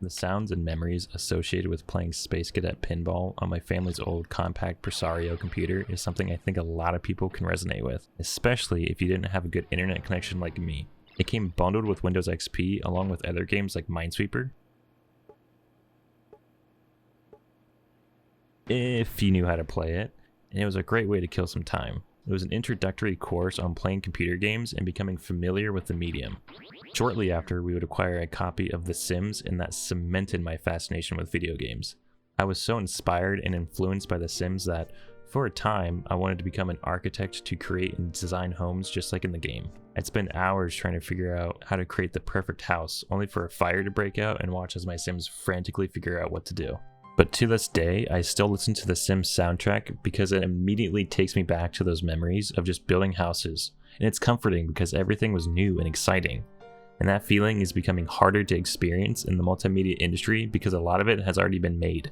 The sounds and memories associated with playing Space Cadet pinball on my family's old compact Presario computer is something I think a lot of people can resonate with, especially if you didn't have a good internet connection like me. It came bundled with Windows XP along with other games like Minesweeper. If you knew how to play it, and it was a great way to kill some time. It was an introductory course on playing computer games and becoming familiar with the medium. Shortly after, we would acquire a copy of The Sims, and that cemented my fascination with video games. I was so inspired and influenced by The Sims that, for a time, I wanted to become an architect to create and design homes just like in the game. I'd spend hours trying to figure out how to create the perfect house, only for a fire to break out and watch as my Sims frantically figure out what to do. But to this day, I still listen to the Sims soundtrack because it immediately takes me back to those memories of just building houses, and it's comforting because everything was new and exciting. And that feeling is becoming harder to experience in the multimedia industry because a lot of it has already been made.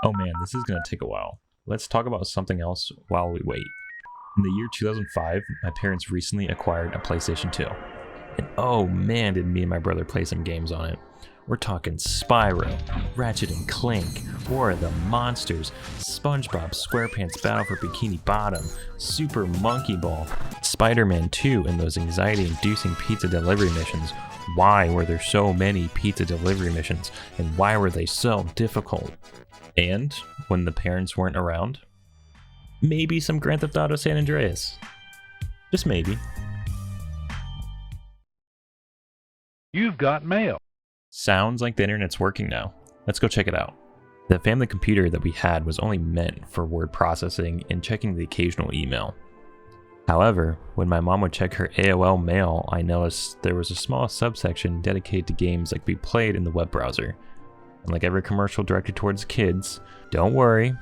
Oh man, this is gonna take a while. Let's talk about something else while we wait. In the year 2005, my parents recently acquired a PlayStation 2. And oh man, did me and my brother play some games on it. We're talking Spyro, Ratchet and Clank, War of the Monsters, SpongeBob, SquarePants Battle for Bikini Bottom, Super Monkey Ball, Spider-Man 2, and those anxiety-inducing pizza delivery missions. Why were there so many pizza delivery missions, and why were they so difficult? And, when the parents weren't around, maybe some Grand Theft Auto San Andreas. Just maybe. You've got mail. Sounds like the internet's working now. Let's go check it out. The family computer that we had was only meant for word processing and checking the occasional email. However, when my mom would check her AOL mail, I noticed there was a small subsection dedicated to games that could be played in the web browser. And like every commercial directed towards kids, don't worry,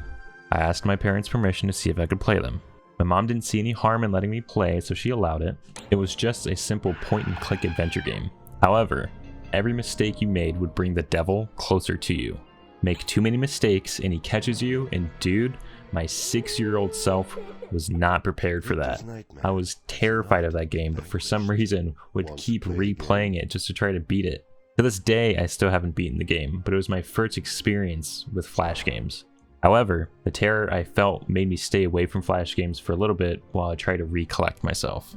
I asked my parents' permission to see if I could play them. My mom didn't see any harm in letting me play, so she allowed it. It was just a simple point-and-click adventure game. However, every mistake you made would bring the devil closer to you. Make too many mistakes and he catches you, and dude, my 6-year-old self was not prepared for that. I was terrified of that game, but for some reason would keep replaying it just to try to beat it. To this day, I still haven't beaten the game, but it was my first experience with Flash games. However, the terror I felt made me stay away from Flash games for a little bit while I tried to recollect myself.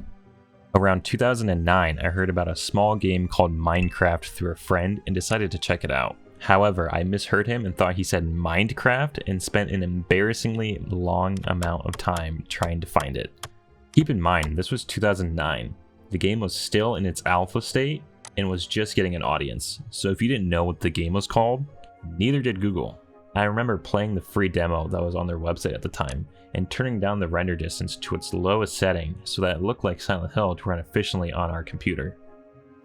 Around 2009, I heard about a small game called Minecraft through a friend and decided to check it out. However, I misheard him and thought he said Mindcraft and spent an embarrassingly long amount of time trying to find it. Keep in mind, this was 2009. The game was still in its alpha state and was just getting an audience, so if you didn't know what the game was called, neither did Google. I remember playing the free demo that was on their website at the time and turning down the render distance to its lowest setting so that it looked like Silent Hill to run efficiently on our computer.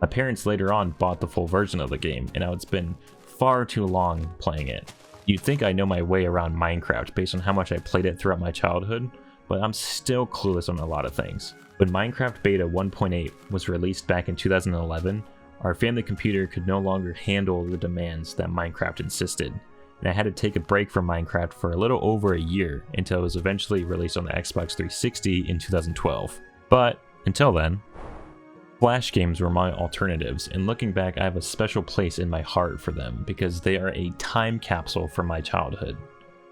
My parents later on bought the full version of the game, and now it's been far too long playing it. You'd think I know my way around Minecraft based on how much I played it throughout my childhood, but I'm still clueless on a lot of things. When Minecraft Beta 1.8 was released back in 2011, our family computer could no longer handle the demands that Minecraft insisted, and I had to take a break from Minecraft for a little over a year until it was eventually released on the Xbox 360 in 2012. But until then, Flash games were my alternatives, and looking back, I have a special place in my heart for them because they are a time capsule from my childhood.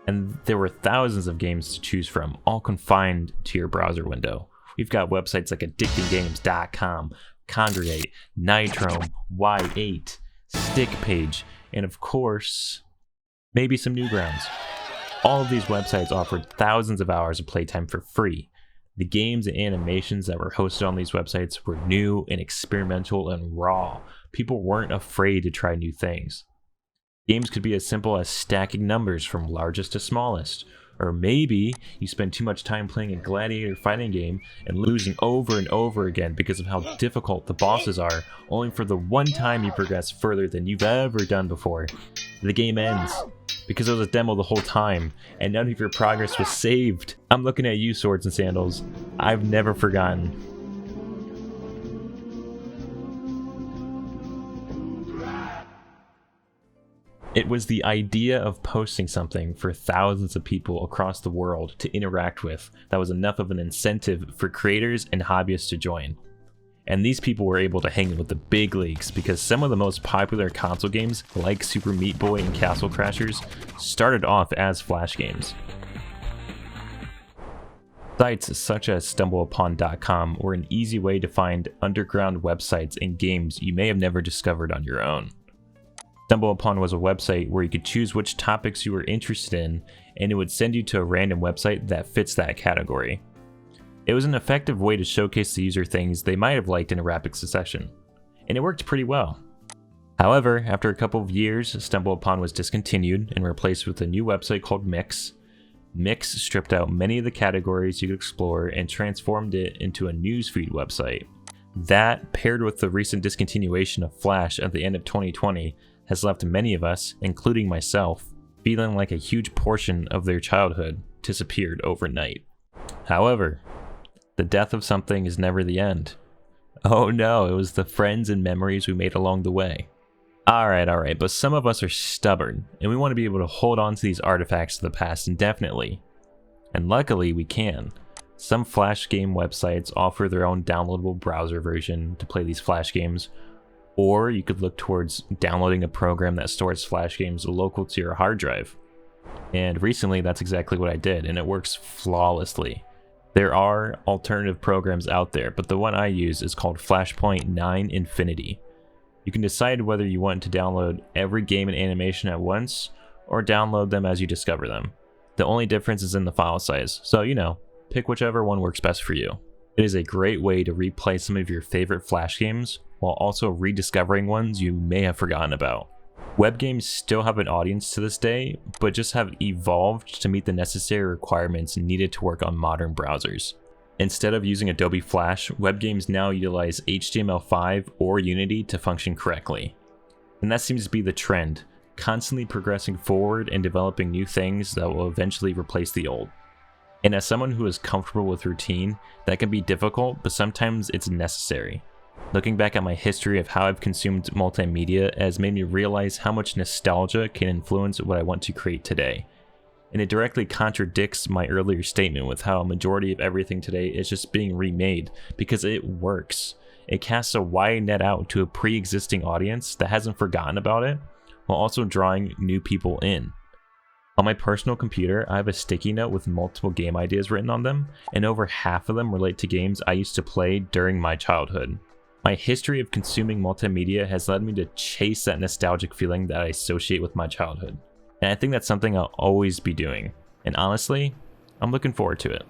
And there were thousands of games to choose from, all confined to your browser window. We've got websites like addictinggames.com, Congregate, Nitro, Y8, StickPage, and of course, maybe some Newgrounds. All of these websites offered thousands of hours of playtime for free. The games and animations that were hosted on these websites were new and experimental and raw. People weren't afraid to try new things. Games could be as simple as stacking numbers from largest to smallest. Or maybe you spend too much time playing a gladiator fighting game and losing over and over again because of how difficult the bosses are, only for the one time you progress further than you've ever done before. The game ends because it was a demo the whole time, and none of your progress was saved. I'm looking at you, Swords and Sandals. I've never forgotten. It was the idea of posting something for thousands of people across the world to interact with that was enough of an incentive for creators and hobbyists to join. And these people were able to hang with the big leagues because some of the most popular console games, like Super Meat Boy and Castle Crashers, started off as Flash games. Sites such as StumbleUpon.com were an easy way to find underground websites and games you may have never discovered on your own. StumbleUpon was a website where you could choose which topics you were interested in, and it would send you to a random website that fits that category. It was an effective way to showcase the user things they might have liked in a rapid succession, and it worked pretty well. However, after a couple of years, StumbleUpon was discontinued and replaced with a new website called Mix. Mix stripped out many of the categories you could explore and transformed it into a newsfeed website. That, paired with the recent discontinuation of Flash at the end of 2020, has left many of us, including myself, feeling like a huge portion of their childhood disappeared overnight. However, the death of something is never the end. Oh no, it was the friends and memories we made along the way. Alright, but some of us are stubborn, and we want to be able to hold on to these artifacts of the past indefinitely. And luckily we can. Some Flash game websites offer their own downloadable browser version to play these Flash games, or you could look towards downloading a program that stores Flash games local to your hard drive. And recently that's exactly what I did, and it works flawlessly. There are alternative programs out there, but the one I use is called Flashpoint 9 Infinity. You can decide whether you want to download every game and animation at once, or download them as you discover them. The only difference is in the file size, so pick whichever one works best for you. It is a great way to replay some of your favorite Flash games, while also rediscovering ones you may have forgotten about. Web games still have an audience to this day, but just have evolved to meet the necessary requirements needed to work on modern browsers. Instead of using Adobe Flash, web games now utilize HTML5 or Unity to function correctly. And that seems to be the trend, constantly progressing forward and developing new things that will eventually replace the old. And as someone who is comfortable with routine, that can be difficult, but sometimes it's necessary. Looking back at my history of how I've consumed multimedia has made me realize how much nostalgia can influence what I want to create today. And it directly contradicts my earlier statement with how a majority of everything today is just being remade because it works. It casts a wide net out to a pre-existing audience that hasn't forgotten about it, while also drawing new people in. On my personal computer, I have a sticky note with multiple game ideas written on them, and over half of them relate to games I used to play during my childhood. My history of consuming multimedia has led me to chase that nostalgic feeling that I associate with my childhood. And I think that's something I'll always be doing. And honestly, I'm looking forward to it.